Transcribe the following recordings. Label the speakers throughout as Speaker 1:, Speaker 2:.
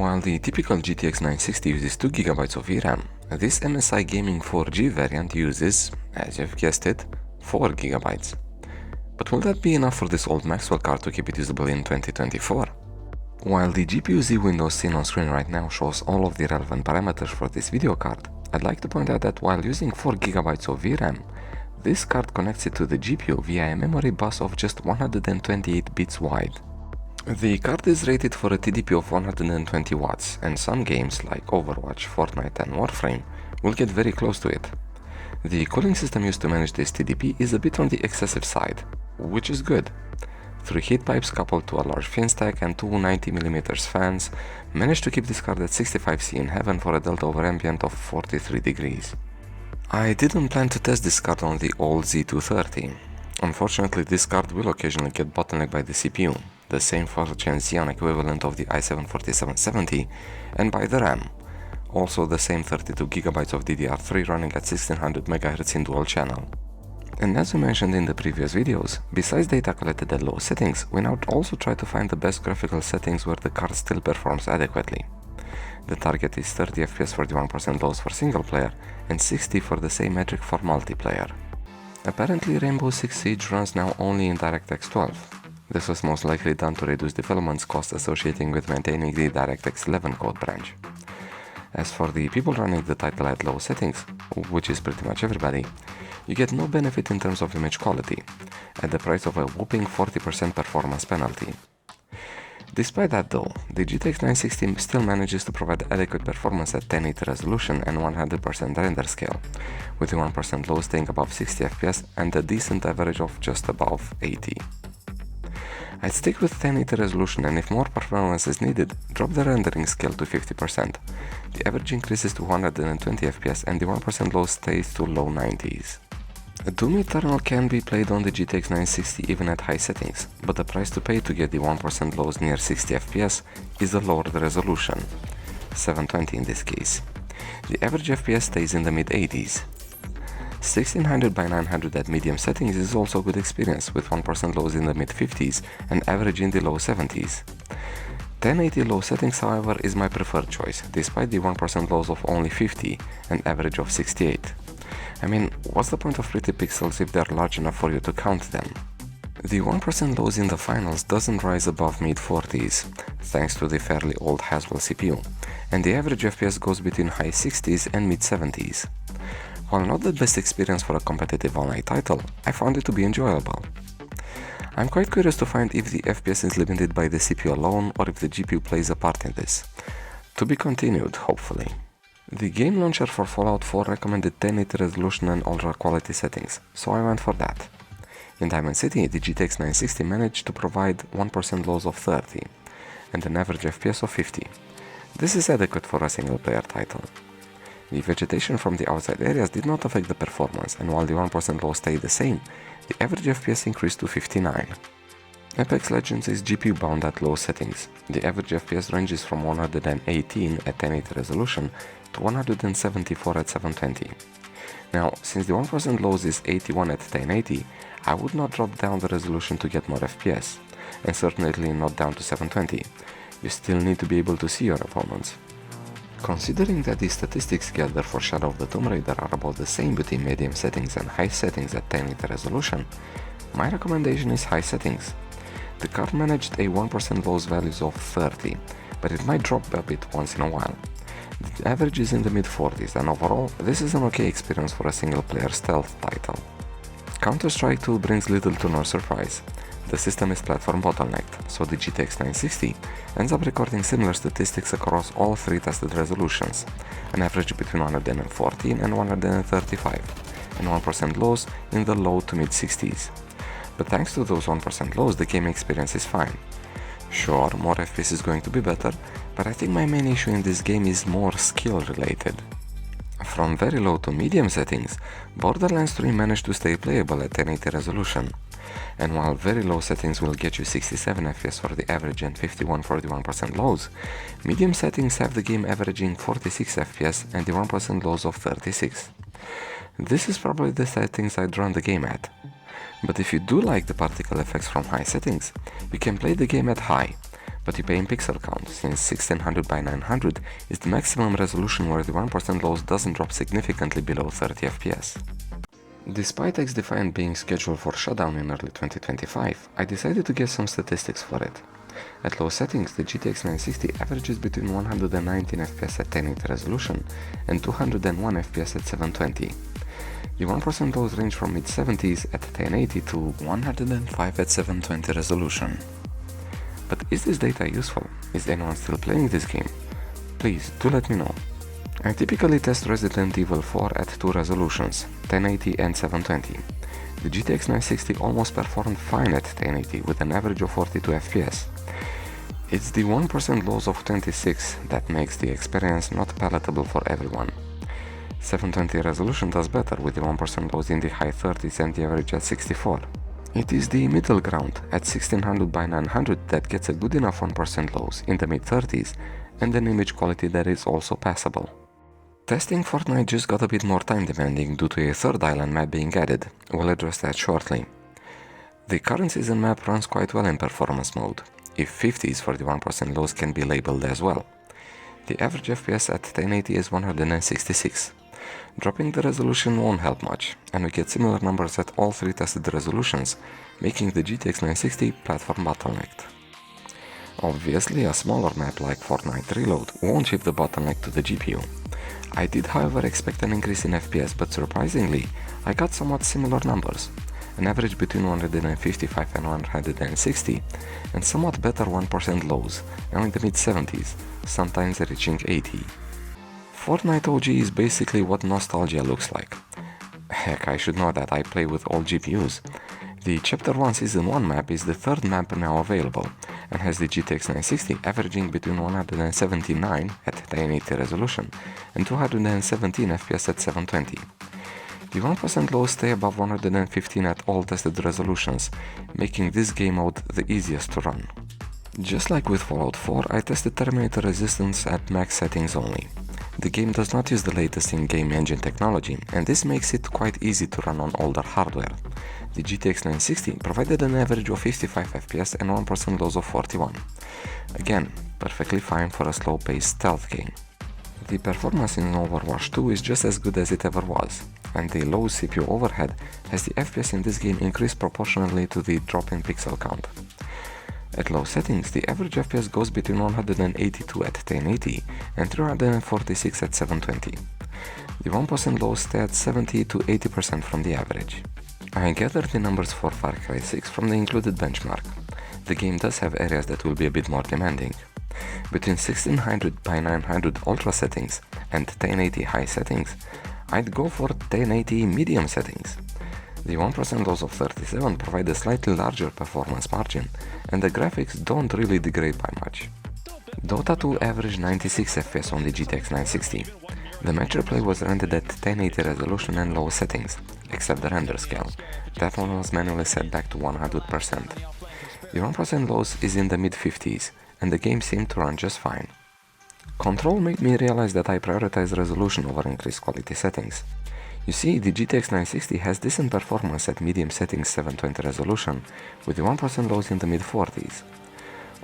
Speaker 1: While the typical GTX 960 uses 2GB of VRAM, this MSI Gaming 4G variant uses, as you've guessed it, 4GB. But will that be enough for this old Maxwell card to keep it usable in 2024? While the GPU Z window seen on screen right now shows all of the relevant parameters for this video card, I'd like to point out that while using 4GB of VRAM, this card connects it to the GPU via a memory bus of just 128 bits wide. The card is rated for a TDP of 120 watts, and some games like Overwatch, Fortnite and Warframe will get very close to it. The cooling system used to manage this TDP is a bit on the excessive side, which is good. 3 heat pipes coupled to a large fin stack and two 90mm fans managed to keep this card at 65°C in heaven for a delta over ambient of 43 degrees. I didn't plan to test this card on the old Z230. Unfortunately, this card will occasionally get bottlenecked by the CPU, the same 4th Gen Xeon equivalent of the i7-4770, and by the RAM, also the same 32GB of DDR3 running at 1600 MHz in dual channel. And as we mentioned in the previous videos, besides data collected at low settings, we now also try to find the best graphical settings where the card still performs adequately. The target is 30 FPS 41% lows for single player and 60 for the same metric for multiplayer. Apparently Rainbow Six Siege runs now only in DirectX 12. This was most likely done to reduce development costs associating with maintaining the DirectX 11 code branch. As for the people running the title at low settings, which is pretty much everybody, you get no benefit in terms of image quality, at the price of a whopping 40% performance penalty. Despite that though, the GTX 960 still manages to provide adequate performance at 1080 resolution and 100% render scale, with the 1% low staying above 60 FPS and a decent average of just above 80. I'd stick with 1080 resolution, and if more performance is needed, drop the rendering scale to 50%. The average increases to 120 FPS and the 1% low stays to low 90s. Doom Eternal can be played on the GTX 960 even at high settings, but the price to pay to get the 1% lows near 60 FPS is a lowered resolution, 720 in this case. The average FPS stays in the mid-80s. 1600 by 900 at medium settings is also a good experience, with 1% lows in the mid-50s and average in the low 70s. 1080 low settings, however, is my preferred choice, despite the 1% lows of only 50 and average of 68. I mean, what's the point of pretty pixels if they're large enough for you to count them? The 1% lows in the finals doesn't rise above mid-40s, thanks to the fairly old Haswell CPU, and the average FPS goes between high 60s and mid-70s. While not the best experience for a competitive online title, I found it to be enjoyable. I'm quite curious to find if the FPS is limited by the CPU alone or if the GPU plays a part in this. To be continued, hopefully. The game launcher for Fallout 4 recommended 1080 resolution and ultra quality settings, so I went for that. In Diamond City, the GTX 960 managed to provide 1% lows of 30 and an average FPS of 50. This is adequate for a single player title. The vegetation from the outside areas did not affect the performance, and while the 1% low stayed the same, the average FPS increased to 59. Apex Legends is GPU bound at low settings. The average FPS ranges from 118 at 1080 resolution to 174 at 720. Now, since the 1% lows is 81 at 1080, I would not drop down the resolution to get more FPS, and certainly not down to 720. You still need to be able to see your opponents. Considering that the statistics gathered for Shadow of the Tomb Raider are about the same between medium settings and high settings at 1080 resolution, my recommendation is high settings. The card managed a 1% lows values of 30, but it might drop a bit once in a while. The average is in the mid-40s, and overall, this is an okay experience for a single-player stealth title. Counter-Strike 2 brings little to no surprise. The system is platform bottlenecked, so the GTX 960 ends up recording similar statistics across all three tested resolutions, an average between 114 and 135, and 1% lows in the low to mid-60s. But thanks to those 1% lows, the gaming experience is fine. Sure, more FPS is going to be better, but I think my main issue in this game is more skill related. From very low to medium settings, Borderlands 3 managed to stay playable at 1080 resolution. And while very low settings will get you 67 FPS for the average and 41% lows, medium settings have the game averaging 46 FPS and the 1% lows of 36. This is probably the settings I'd run the game at. But if you do like the particle effects from high settings, you can play the game at high, but you pay in pixel count, since 1600 by 900 is the maximum resolution where the 1% loss doesn't drop significantly below 30 FPS. Despite XDefiant being scheduled for shutdown in early 2025, I decided to get some statistics for it. At low settings, the GTX 960 averages between 119 FPS at 1080 resolution and 201 FPS at 720. The 1% lows range from mid-70s at 1080 to 105 at 720 resolution. But is this data useful? Is anyone still playing this game? Please do let me know. I typically test Resident Evil 4 at two resolutions, 1080 and 720. The GTX 960 almost performed fine at 1080 with an average of 42 FPS. It's the 1% loss of 26 that makes the experience not palatable for everyone. 720 resolution does better with the 1% loss in the high 30s and the average at 64. It is the middle ground at 1600 by 900 that gets a good enough 1% loss in the mid 30s and an image quality that is also passable. Testing Fortnite just got a bit more time demanding due to a third island map being added. We'll address that shortly. The current season map runs quite well in performance mode, if 50s for the 1% loss can be labeled as well. The average FPS at 1080 is 166. Dropping the resolution won't help much, and we get similar numbers at all three tested resolutions, making the GTX 960 platform bottlenecked. Obviously, a smaller map like Fortnite Reload won't shift the bottleneck to the GPU. I did however expect an increase in FPS, but surprisingly, I got somewhat similar numbers, an average between 155 and 160, and somewhat better 1% lows, now in the mid-70s, sometimes reaching 80. Fortnite OG is basically what nostalgia looks like. Heck, I should know that I play with old GPUs. The Chapter 1 Season 1 map is the third map now available, and has the GTX 960 averaging between 179 at 1080 resolution and 217 FPS at 720. The 1% lows stay above 115 at all tested resolutions, making this game mode the easiest to run. Just like with Fallout 4, I tested Terminator resistance at max settings only. The game does not use the latest in-game engine technology, and this makes it quite easy to run on older hardware. The GTX 960 provided an average of 55 FPS and 1% loss of 41. Again, perfectly fine for a slow-paced stealth game. The performance in Overwatch 2 is just as good as it ever was, and the low CPU overhead has the FPS in this game increased proportionally to the drop in pixel count. At low settings, the average FPS goes between 182 at 1080 and 346 at 720. The 1% lows stay at 70 to 80% from the average. I gathered the numbers for Far Cry 6 from the included benchmark. The game does have areas that will be a bit more demanding. Between 1600 by 900 ultra settings and 1080 high settings, I'd go for 1080 medium settings. The 1% loss of 37 provide a slightly larger performance margin, and the graphics don't really degrade by much. Dota 2 averaged 96 FPS on the GTX 960. The match replay was rendered at 1080 resolution and low settings, except the render scale. That one was manually set back to 100%. The 1% loss is in the mid-50s, and the game seemed to run just fine. Control made me realize that I prioritize resolution over increased quality settings. You see, the GTX 960 has decent performance at medium settings 720 resolution, with the 1% lows in the mid-40s.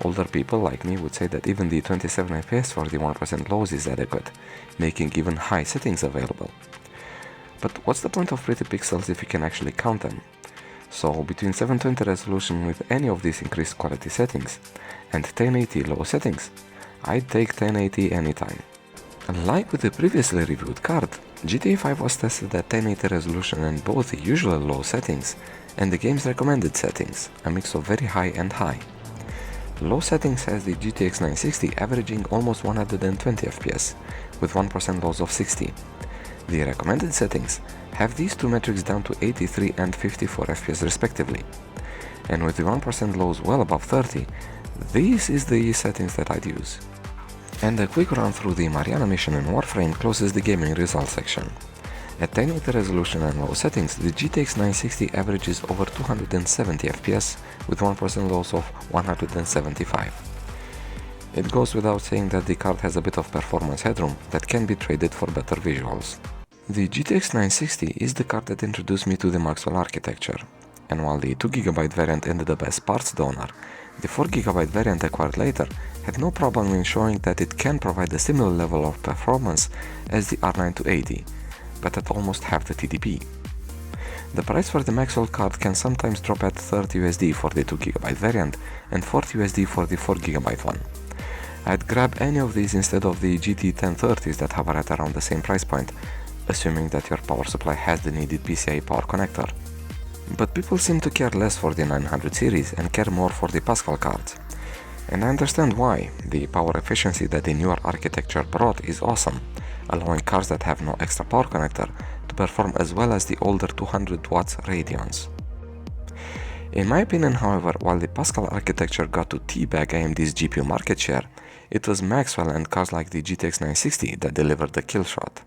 Speaker 1: Older people like me would say that even the 27 FPS for the 1% lows is adequate, making even high settings available. But what's the point of pretty pixels if you can actually count them? So between 720 resolution with any of these increased quality settings and 1080 low settings, I'd take 1080 anytime. Like with the previously reviewed card, GTA 5 was tested at 1080 resolution in both the usual low settings and the game's recommended settings, a mix of very high and high. Low settings has the GTX 960 averaging almost 120 FPS, with 1% loss of 60. The recommended settings have these two metrics down to 83 and 54 FPS respectively. And with the 1% lows well above 30, this is the settings that I'd use. And a quick run through the Mariana mission in Warframe closes the gaming results section. At 1080 resolution and low settings, the GTX 960 averages over 270 FPS with 1% loss of 175. It goes without saying that the card has a bit of performance headroom that can be traded for better visuals. The GTX 960 is the card that introduced me to the Maxwell architecture, and while the 2GB variant ended up as parts donor, The 4GB variant acquired later had no problem in showing that it can provide a similar level of performance as the R9 280, but at almost half the TDP. The price for the Maxwell card can sometimes drop at $30 for the 2GB variant and $40 for the 4GB one. I'd grab any of these instead of the GT 1030s that hover at around the same price point, assuming that your power supply has the needed PCIe power connector. But people seem to care less for the 900 series and care more for the Pascal cards. And I understand why. The power efficiency that the newer architecture brought is awesome, allowing cards that have no extra power connector to perform as well as the older 200 watts Radeons. In my opinion, however, while the Pascal architecture got to teabag AMD's GPU market share, it was Maxwell and cards like the GTX 960 that delivered the kill shot.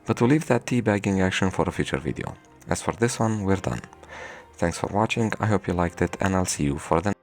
Speaker 1: But we'll leave that teabagging action for a future video. As for this one, we're done. Thanks for watching, I hope you liked it, and I'll see you for the